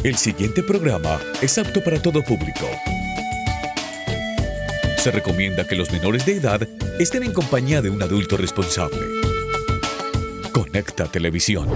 El siguiente programa es apto para todo público. Se recomienda que los menores de edad estén en compañía de un adulto responsable. Conecta Televisión.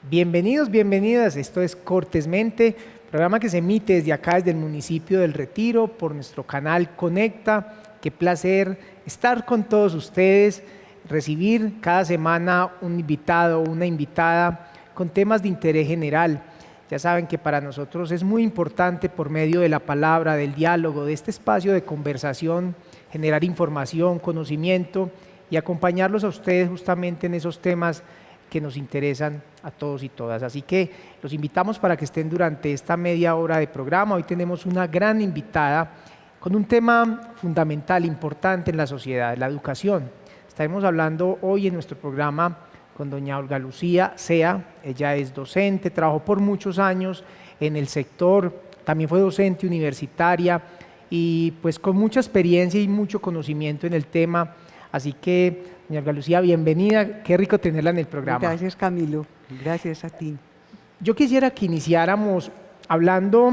Bienvenidos, bienvenidas. Esto es Cortésmente, programa que se emite desde acá, desde el municipio del Retiro, por nuestro canal Conecta. Qué placer estar con todos ustedes, recibir cada semana un invitado o una invitada con temas de interés general. Ya saben que para nosotros es muy importante, por medio de la palabra, del diálogo, de este espacio de conversación, generar información, conocimiento y acompañarlos a ustedes justamente en esos temas que nos interesan a todos y todas. Así que los invitamos para que estén durante esta media hora de programa. Hoy tenemos una gran invitada con un tema fundamental, importante en la sociedad, la educación. Estaremos hablando hoy en nuestro programa con doña Olga Lucía Sea. Ella es docente, trabajó por muchos años en el sector, también fue docente universitaria y pues con mucha experiencia y mucho conocimiento en el tema. Así que, doña Olga Lucía, bienvenida, qué rico tenerla en el programa. Gracias, Camilo, gracias a ti. Yo quisiera que iniciáramos hablando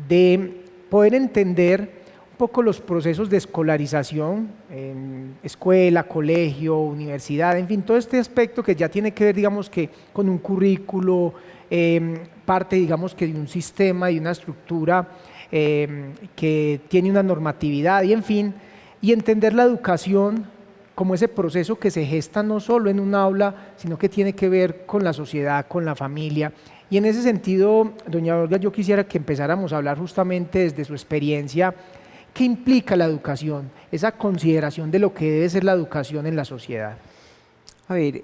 de poder entender un poco los procesos de escolarización en escuela, colegio, universidad, en fin, todo este aspecto que ya tiene que ver, digamos que con un currículo, parte, digamos que de un sistema, de una estructura que tiene una normatividad y en fin, y entender la educación como ese proceso que se gesta no solo en un aula, sino que tiene que ver con la sociedad, con la familia. Y en ese sentido, doña Olga, yo quisiera que empezáramos a hablar justamente desde su experiencia, ¿qué implica la educación? Esa consideración de lo que debe ser la educación en la sociedad. A ver,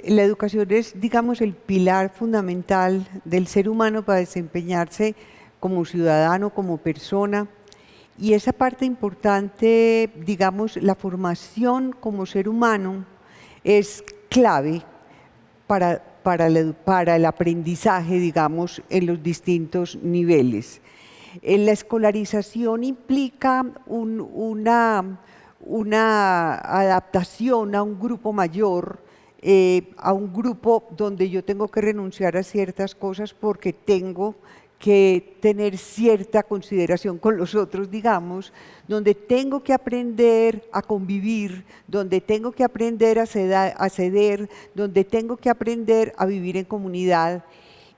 la educación es, digamos, el pilar fundamental del ser humano para desempeñarse como ciudadano, como persona. Y esa parte importante, digamos, la formación como ser humano es clave para el aprendizaje, digamos, en los distintos niveles. La escolarización implica una adaptación a un grupo mayor, a un grupo donde yo tengo que renunciar a ciertas cosas porque tengo que tener cierta consideración con los otros, digamos, donde tengo que aprender a convivir, donde tengo que aprender a ceder, donde tengo que aprender a vivir en comunidad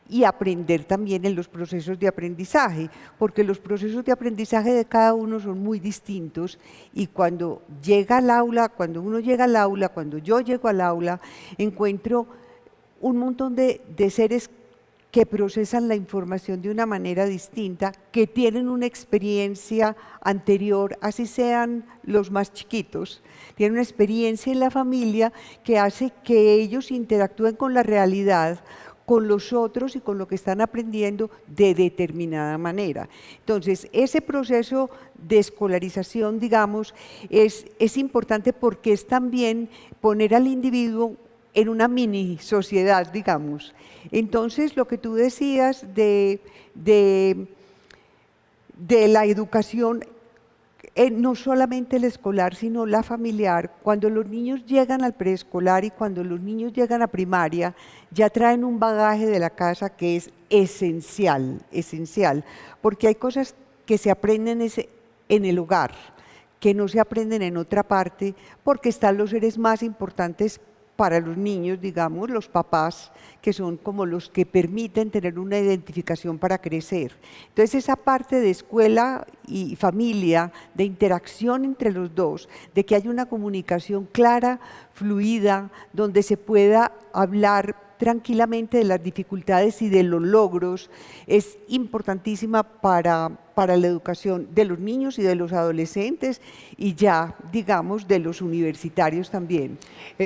y aprender también en los procesos de aprendizaje, porque los procesos de aprendizaje de cada uno son muy distintos y cuando llega al aula, cuando uno llega al aula, cuando yo llego al aula, encuentro un montón de seres que procesan la información de una manera distinta, que tienen una experiencia anterior, así sean los más chiquitos, tienen una experiencia en la familia que hace que ellos interactúen con la realidad, con los otros y con lo que están aprendiendo de determinada manera. Entonces, ese proceso de escolarización, digamos, es importante porque es también poner al individuo en una mini sociedad, digamos. Entonces, lo que tú decías de la educación, no solamente la escolar, sino la familiar, cuando los niños llegan al preescolar y cuando los niños llegan a primaria, ya traen un bagaje de la casa que es esencial, porque hay cosas que se aprenden en el hogar, que no se aprenden en otra parte, porque están los seres más importantes para los niños, digamos, los papás, que son como los que permiten tener una identificación para crecer. Entonces, esa parte de escuela y familia, de interacción entre los dos, de que haya una comunicación clara, fluida, donde se pueda hablar tranquilamente de las dificultades y de los logros, es importantísima para la educación de los niños y de los adolescentes y ya, digamos, de los universitarios también.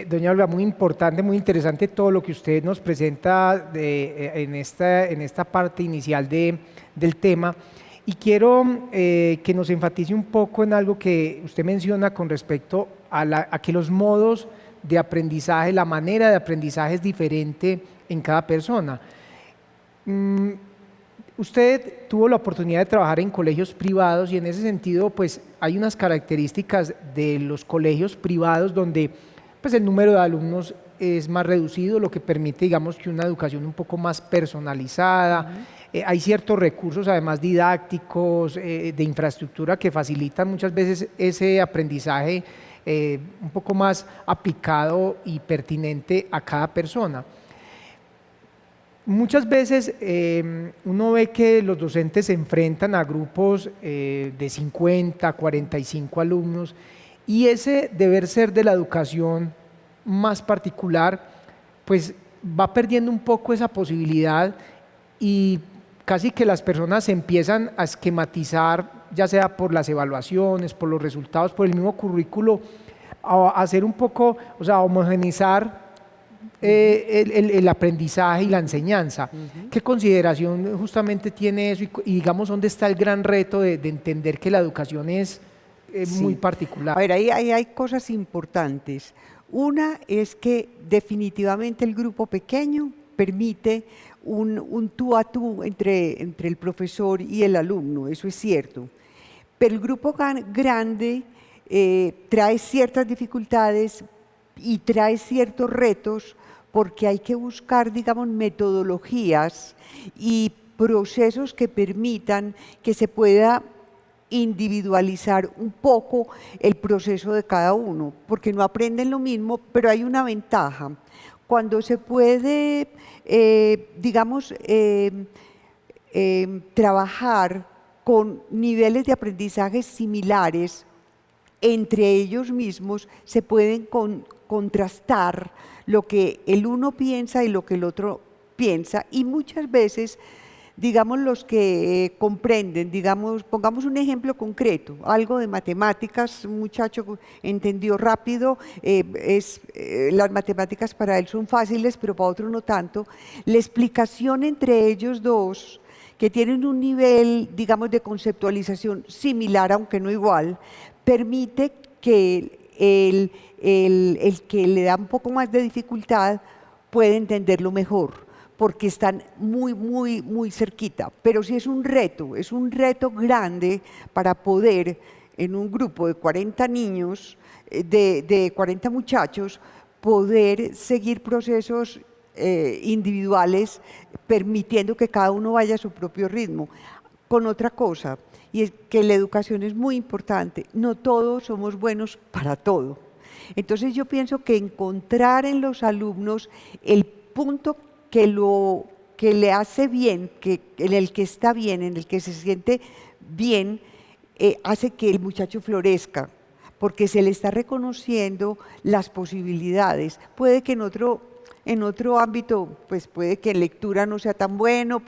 Doña Olga, muy importante, muy interesante todo lo que usted nos presenta en esta parte inicial del tema. Y quiero que nos enfatice un poco en algo que usted menciona con respecto a que los modos de aprendizaje, la manera de aprendizaje es diferente en cada persona. Usted tuvo la oportunidad de trabajar en colegios privados y en ese sentido pues hay unas características de los colegios privados donde pues el número de alumnos es más reducido, lo que permite digamos que una educación un poco más personalizada. Hay ciertos recursos además didácticos, de infraestructura que facilitan muchas veces ese aprendizaje un poco más aplicado y pertinente a cada persona. Muchas veces uno ve que los docentes se enfrentan a grupos de 50, 45 alumnos y ese deber ser de la educación más particular pues va perdiendo un poco esa posibilidad y casi que las personas se empiezan a esquematizar, ya sea por las evaluaciones, por los resultados, por el mismo currículo, a hacer un poco, o sea, a homogeneizar el aprendizaje y la enseñanza. ¿Qué consideración justamente tiene eso y digamos dónde está el gran reto de entender que la educación es muy particular? A ver, ahí hay cosas importantes. Una es que definitivamente el grupo pequeño permite un tú a tú entre el profesor y el alumno, eso es cierto. Pero el grupo grande trae ciertas dificultades y trae ciertos retos porque hay que buscar, digamos, metodologías y procesos que permitan que se pueda individualizar un poco el proceso de cada uno, porque no aprenden lo mismo, pero hay una ventaja. Cuando se puede, digamos, trabajar con niveles de aprendizaje similares entre ellos mismos, se pueden contrastar lo que el uno piensa y lo que el otro piensa, y muchas veces, digamos, los que comprenden, digamos, pongamos un ejemplo concreto, algo de matemáticas, un muchacho entendió rápido, las matemáticas para él son fáciles, pero para otro no tanto, la explicación entre ellos dos, que tienen un nivel, digamos, de conceptualización similar, aunque no igual, permite que el que le da un poco más de dificultad puede entenderlo mejor, porque están muy cerquita. Pero sí es un reto grande para poder, en un grupo de 40 niños, de 40 muchachos, poder seguir procesos individuales, permitiendo que cada uno vaya a su propio ritmo. Con otra cosa, y es que la educación es muy importante, no todos somos buenos para todo. Entonces yo pienso que encontrar en los alumnos el punto que le hace bien, en el que está bien, en el que se siente bien, hace que el muchacho florezca, porque se le está reconociendo las posibilidades. Puede que en otro ámbito, pues puede que en lectura no sea tan bueno,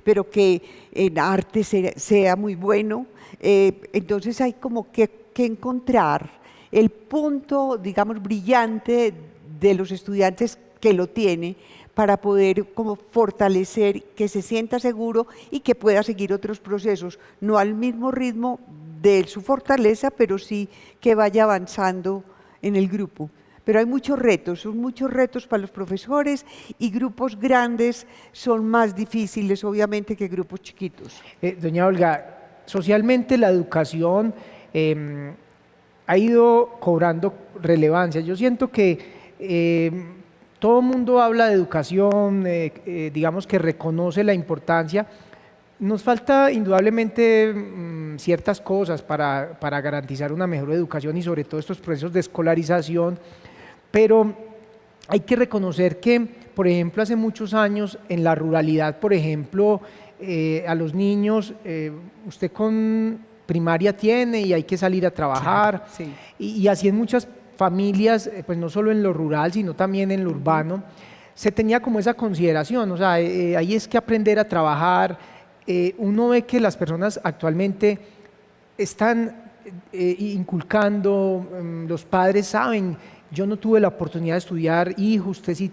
pero que en arte sea muy bueno. Entonces hay como que encontrar el punto, digamos, brillante de los estudiantes que lo tiene para poder como fortalecer, que se sienta seguro y que pueda seguir otros procesos, no al mismo ritmo de su fortaleza, pero sí que vaya avanzando en el grupo. Pero hay muchos retos, son muchos retos para los profesores y grupos grandes son más difíciles, obviamente, que grupos chiquitos. Doña Olga, socialmente la educación ha ido cobrando relevancia. Yo siento que todo el mundo habla de educación, digamos que reconoce la importancia. Nos falta indudablemente ciertas cosas para garantizar una mejor educación y sobre todo estos procesos de escolarización, pero hay que reconocer que, por ejemplo, hace muchos años en la ruralidad, por ejemplo, a los niños, usted con primaria tiene y hay que salir a trabajar, sí. y así en muchas familias, pues no solo en lo rural, sino también en lo urbano, se tenía como esa consideración, o sea, ahí es que aprender a trabajar. Uno ve que las personas actualmente están inculcando, los padres saben, yo no tuve la oportunidad de estudiar, hijo, usted sí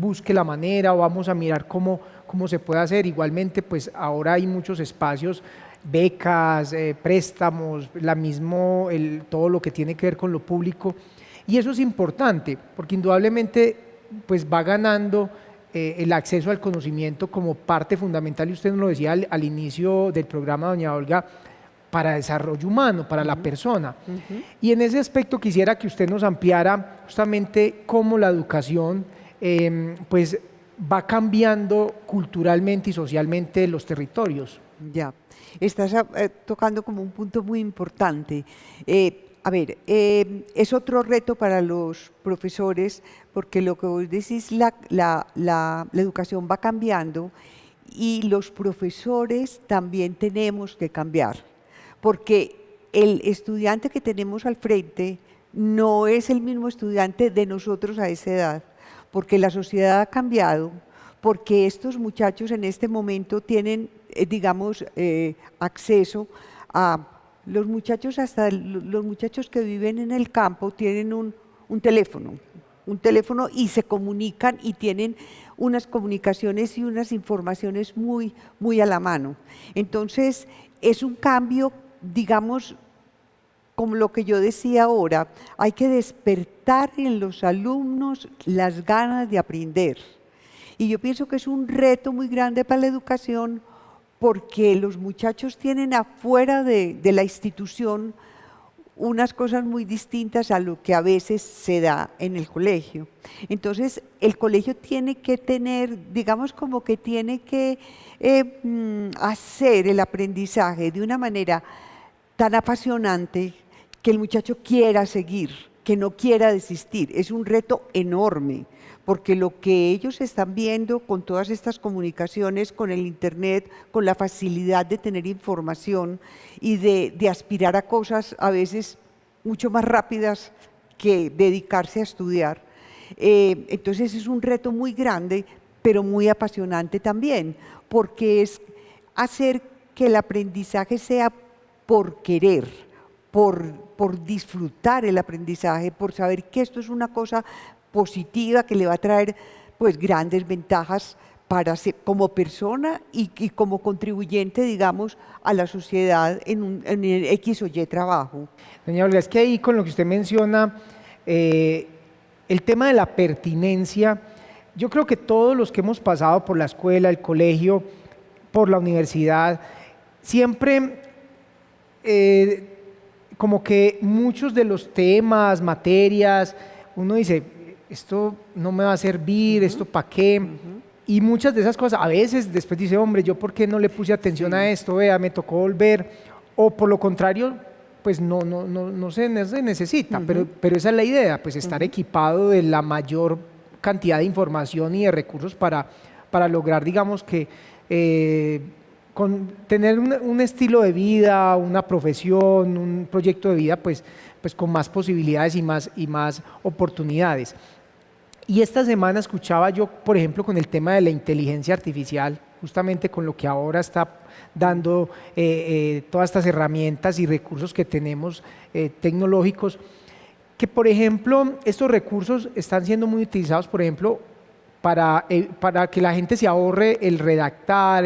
busque la manera o vamos a mirar cómo se puede hacer. Igualmente, pues ahora hay muchos espacios becas, préstamos, todo lo que tiene que ver con lo público. Y eso es importante, porque indudablemente pues, va ganando el acceso al conocimiento como parte fundamental, y usted nos lo decía al inicio del programa, doña Olga, para desarrollo humano, para la persona. Y en ese aspecto quisiera que usted nos ampliara justamente cómo la educación pues va cambiando culturalmente y socialmente los territorios. Ya, estás tocando como un punto muy importante. Es otro reto para los profesores, porque lo que vos decís, la educación va cambiando y los profesores también tenemos que cambiar, porque el estudiante que tenemos al frente no es el mismo estudiante de nosotros a esa edad, porque la sociedad ha cambiado, porque estos muchachos en este momento tienen, acceso a los muchachos, hasta los muchachos que viven en el campo tienen un teléfono y se comunican y tienen unas comunicaciones y unas informaciones muy, muy a la mano. Entonces, es un cambio, digamos, como lo que yo decía ahora, hay que despertar en los alumnos las ganas de aprender. Y yo pienso que es un reto muy grande para la educación, porque los muchachos tienen afuera de la institución unas cosas muy distintas a lo que a veces se da en el colegio. Entonces, el colegio tiene que tener, digamos, como que tiene que hacer el aprendizaje de una manera tan apasionante que el muchacho quiera seguir, que no quiera desistir. Es un reto enorme, porque lo que ellos están viendo con todas estas comunicaciones, con el internet, con la facilidad de tener información y de aspirar a cosas a veces mucho más rápidas que dedicarse a estudiar. Entonces es un reto muy grande, pero muy apasionante también, porque es hacer que el aprendizaje sea por querer, por disfrutar el aprendizaje, por saber que esto es una cosa positiva que le va a traer pues grandes ventajas para ser, como persona y como contribuyente, digamos, a la sociedad en el X o Y trabajo. Doña Olga, es que ahí con lo que usted menciona, el tema de la pertinencia, yo creo que todos los que hemos pasado por la escuela, el colegio, por la universidad, siempre como que muchos de los temas, materias, uno dice, esto no me va a servir, esto para qué, y muchas de esas cosas, a veces después dice, hombre, yo por qué no le puse atención a esto, vea, me tocó volver, o por lo contrario, pues no se necesita, pero esa es la idea, pues estar equipado de la mayor cantidad de información y de recursos para lograr, digamos que tener un estilo de vida, una profesión, un proyecto de vida, pues con más posibilidades y más oportunidades. Y esta semana escuchaba yo, por ejemplo, con el tema de la inteligencia artificial, justamente con lo que ahora está dando todas estas herramientas y recursos que tenemos tecnológicos, que por ejemplo estos recursos están siendo muy utilizados, por ejemplo, para que la gente se ahorre el redactar,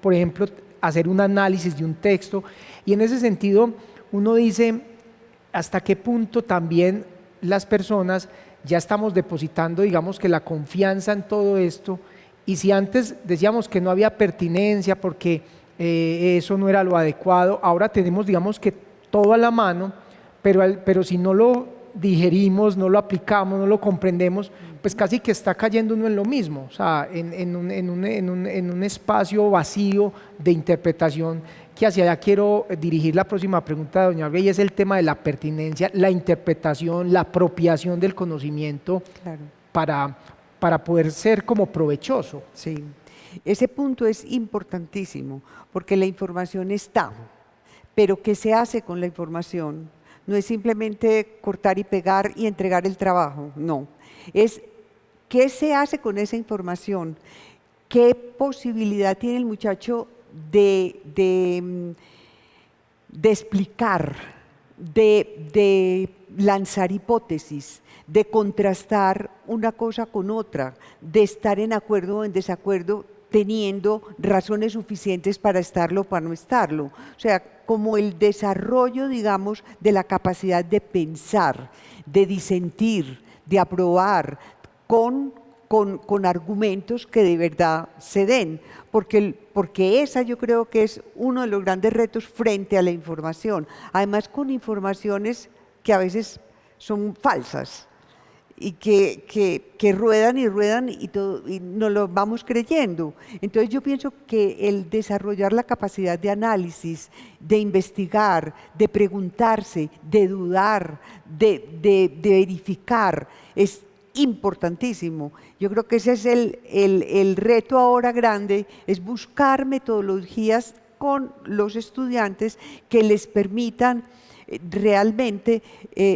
por ejemplo, hacer un análisis de un texto, y en ese sentido uno dice hasta qué punto también las personas ya estamos depositando, digamos, que la confianza en todo esto, y si antes decíamos que no había pertinencia porque eso no era lo adecuado, ahora tenemos, digamos, que todo a la mano, pero si no lo digerimos, no lo aplicamos, no lo comprendemos, pues casi que está cayendo uno en lo mismo, o sea, en un espacio vacío de interpretación, que hacia allá quiero dirigir la próxima pregunta de doña Olga, y es el tema de la pertinencia, la interpretación, la apropiación del conocimiento, claro, para poder ser como provechoso. Sí, ese punto es importantísimo, porque la información está, pero ¿qué se hace con la información? No es simplemente cortar y pegar y entregar el trabajo, no. Es qué se hace con esa información, qué posibilidad tiene el muchacho de explicar, de lanzar hipótesis, de contrastar una cosa con otra, de estar en acuerdo o en desacuerdo teniendo razones suficientes para estarlo o para no estarlo. O sea, como el desarrollo, digamos, de la capacidad de pensar, de disentir, de aprobar, con argumentos que de verdad se den, porque esa yo creo que es uno de los grandes retos frente a la información, además con informaciones que a veces son falsas y que ruedan y ruedan y nos lo vamos creyendo. Entonces yo pienso que el desarrollar la capacidad de análisis, de investigar, de preguntarse, de dudar, de verificar, es importantísimo. Yo creo que ese es el reto ahora grande, es buscar metodologías con los estudiantes que les permitan realmente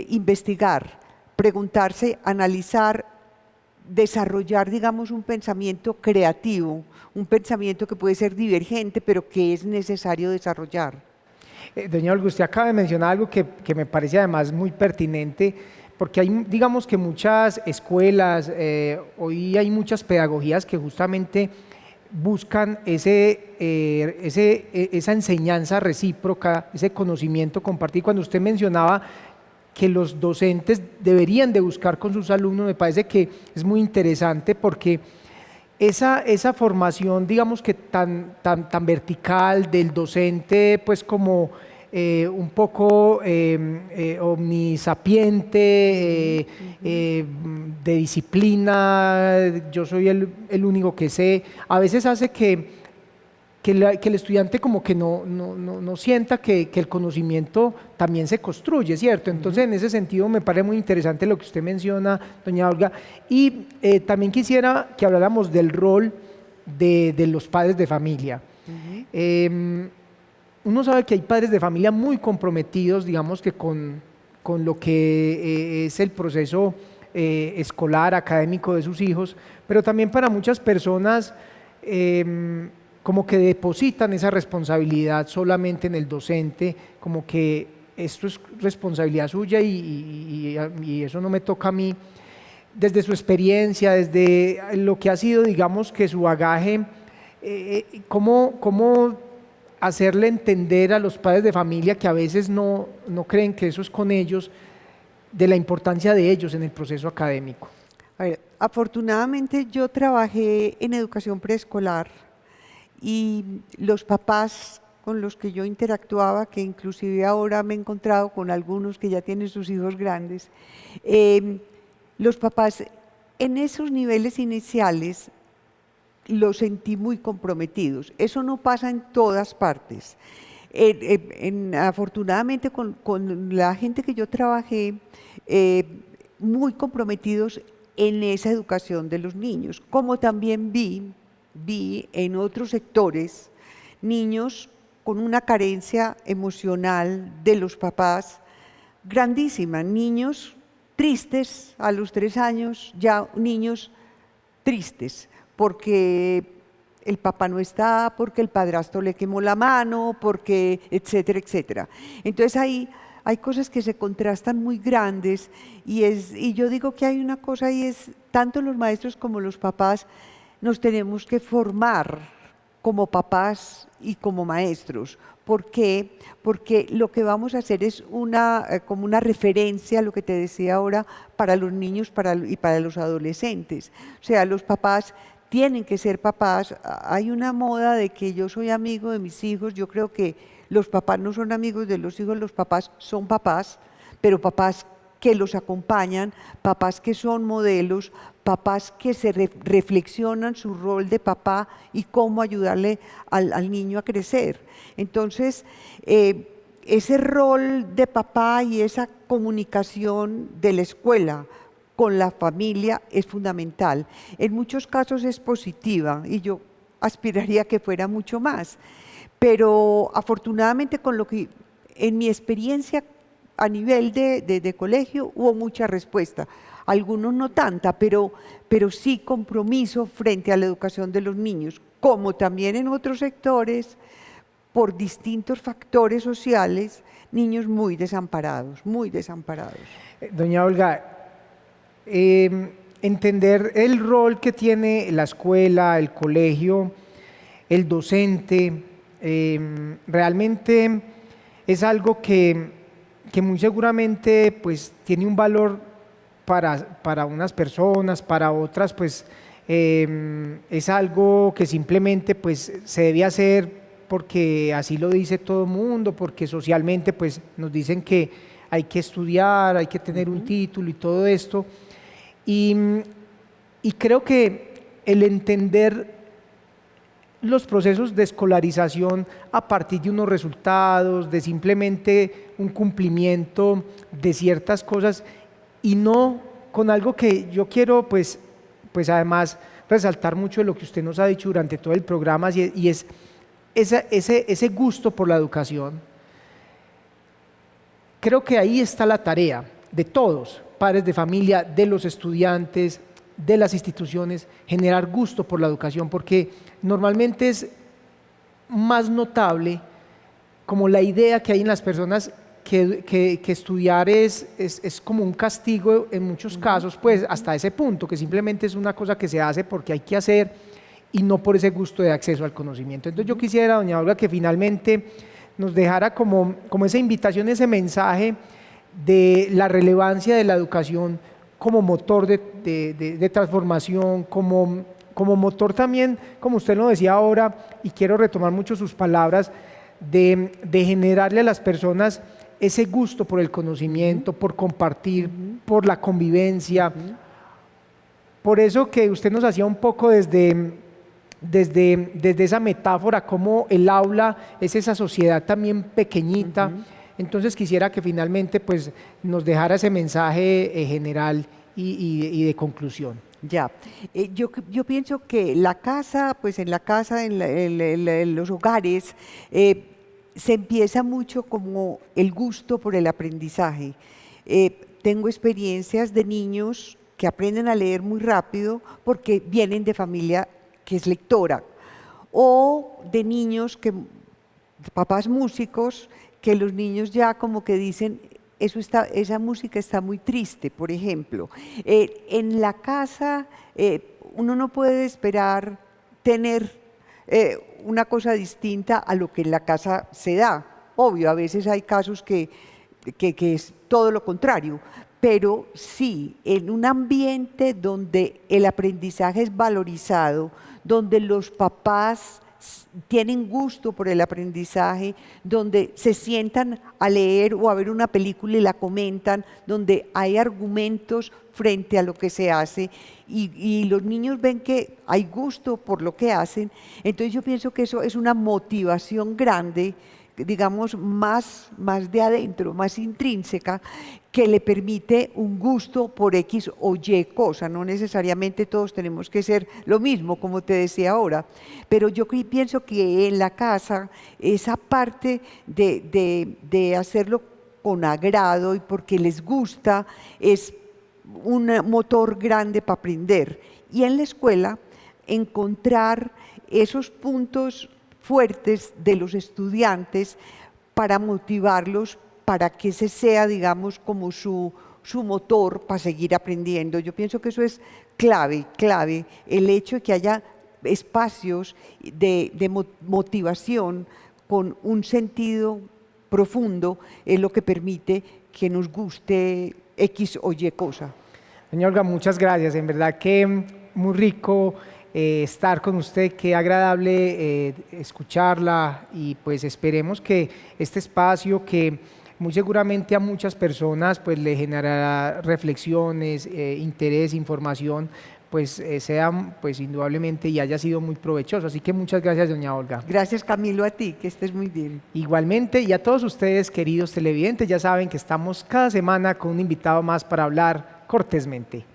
investigar, preguntarse, analizar, desarrollar, digamos, un pensamiento creativo, un pensamiento que puede ser divergente, pero que es necesario desarrollar. Doña Olga, usted acaba de mencionar algo que me parece además muy pertinente, porque hay, digamos que muchas escuelas, hoy hay muchas pedagogías que justamente buscan esa enseñanza recíproca, ese conocimiento compartido. Cuando usted mencionaba que los docentes deberían de buscar con sus alumnos, me parece que es muy interesante porque esa formación, digamos que tan vertical del docente, pues como un poco omnisapiente, de disciplina, yo soy el único que sé, a veces hace que el estudiante como que no sienta que el conocimiento también se construye, ¿cierto? Entonces, en ese sentido, me parece muy interesante lo que usted menciona, doña Olga. Y también quisiera que habláramos del rol de los padres de familia. Uno sabe que hay padres de familia muy comprometidos, digamos que con lo que es el proceso escolar, académico de sus hijos, pero también para muchas personas como que depositan esa responsabilidad solamente en el docente, como que esto es responsabilidad suya y eso no me toca a mí. Desde su experiencia, desde lo que ha sido, digamos que su bagaje, ¿cómo hacerle entender a los padres de familia que a veces no creen que eso es con ellos, de la importancia de ellos en el proceso académico? A ver, afortunadamente yo trabajé en educación preescolar y los papás con los que yo interactuaba, que inclusive ahora me he encontrado con algunos que ya tienen sus hijos grandes, los papás en esos niveles iniciales los sentí muy comprometidos. Eso no pasa en todas partes. Afortunadamente con la gente que yo trabajé, muy comprometidos en esa educación de los niños, como también vi en otros sectores niños con una carencia emocional de los papás grandísima, niños tristes a los 3 años, ya niños tristes, porque el papá no está, porque el padrastro le quemó la mano, porque etcétera, etcétera. Entonces hay cosas que se contrastan muy grandes y yo digo que hay una cosa y es, tanto los maestros como los papás nos tenemos que formar como papás y como maestros. ¿Por qué? Porque lo que vamos a hacer es como una referencia, lo que te decía ahora, para los niños y para los adolescentes. O sea, los papás tienen que ser papás. Hay una moda de que yo soy amigo de mis hijos. Yo creo que los papás no son amigos de los hijos, los papás son papás, pero papás que los acompañan, papás que son modelos, papás que se reflexionan su rol de papá y cómo ayudarle al niño a crecer. Entonces, ese rol de papá y esa comunicación de la escuela con la familia es fundamental. En muchos casos es positiva y yo aspiraría que fuera mucho más, pero afortunadamente con lo que en mi experiencia a nivel de colegio hubo mucha respuesta, algunos no tanta, pero sí compromiso frente a la educación de los niños, como también en otros sectores, por distintos factores sociales, niños muy desamparados, muy desamparados. Doña Olga, entender el rol que tiene la escuela, el colegio, el docente, realmente es algo que muy seguramente pues tiene un valor para unas personas, para otras pues es algo que simplemente pues se debe hacer porque así lo dice todo el mundo, porque socialmente pues nos dicen que hay que estudiar, hay que tener un título y todo esto. Y creo que el entender los procesos de escolarización a partir de unos resultados, de simplemente un cumplimiento de ciertas cosas y no con algo que yo quiero pues además resaltar mucho de lo que usted nos ha dicho durante todo el programa y es ese gusto por la educación. Creo que ahí está la tarea de todos, padres de familia, de los estudiantes, de las instituciones, generar gusto por la educación, porque normalmente es más notable como la idea que hay en las personas que estudiar es como un castigo en muchos casos, pues hasta ese punto, que simplemente es una cosa que se hace porque hay que hacer y no por ese gusto de acceso al conocimiento. Entonces yo quisiera, doña Olga, que finalmente nos dejara como esa invitación, ese mensaje de la relevancia de la educación como motor de transformación, como motor también, como usted lo decía ahora, y quiero retomar mucho sus palabras, de generarle a las personas ese gusto por el conocimiento, por compartir, por la convivencia. Por eso que usted nos hacía un poco desde esa metáfora, como el aula es esa sociedad también pequeñita. Entonces quisiera que finalmente pues, nos dejara ese mensaje general y de conclusión. Ya, yo pienso que la casa, pues en la casa, en los hogares, se empieza mucho como el gusto por el aprendizaje. Tengo experiencias de niños que aprenden a leer muy rápido porque vienen de familia que es lectora, o de niños papás músicos, que los niños ya como que dicen, esa música está muy triste, por ejemplo. En la casa uno no puede esperar tener una cosa distinta a lo que en la casa se da. Obvio, a veces hay casos que es todo lo contrario, pero sí, en un ambiente donde el aprendizaje es valorizado, donde los papás tienen gusto por el aprendizaje, donde se sientan a leer o a ver una película y la comentan, donde hay argumentos frente a lo que se hace y los niños ven que hay gusto por lo que hacen. Entonces yo pienso que eso es una motivación grande, digamos más de adentro, más intrínseca, que le permite un gusto por X o Y cosa. No necesariamente todos tenemos que ser lo mismo, como te decía ahora, pero yo pienso que en la casa esa parte de hacerlo con agrado y porque les gusta es un motor grande para aprender. Y en la escuela encontrar esos puntos fuertes de los estudiantes para motivarlos, para que ese sea, digamos, como su motor para seguir aprendiendo. Yo pienso que eso es clave, el hecho de que haya espacios de motivación con un sentido profundo es lo que permite que nos guste X o Y cosa. Doña Olga, muchas gracias, en verdad que muy rico estar con usted, qué agradable escucharla y pues esperemos que este espacio que muy seguramente a muchas personas pues le generará reflexiones, interés, información, pues sea pues indudablemente y haya sido muy provechoso. Así que muchas gracias, doña Olga. Gracias, Camilo, a ti, que estés muy bien. Igualmente, y a todos ustedes, queridos televidentes, ya saben que estamos cada semana con un invitado más para hablar cortésmente.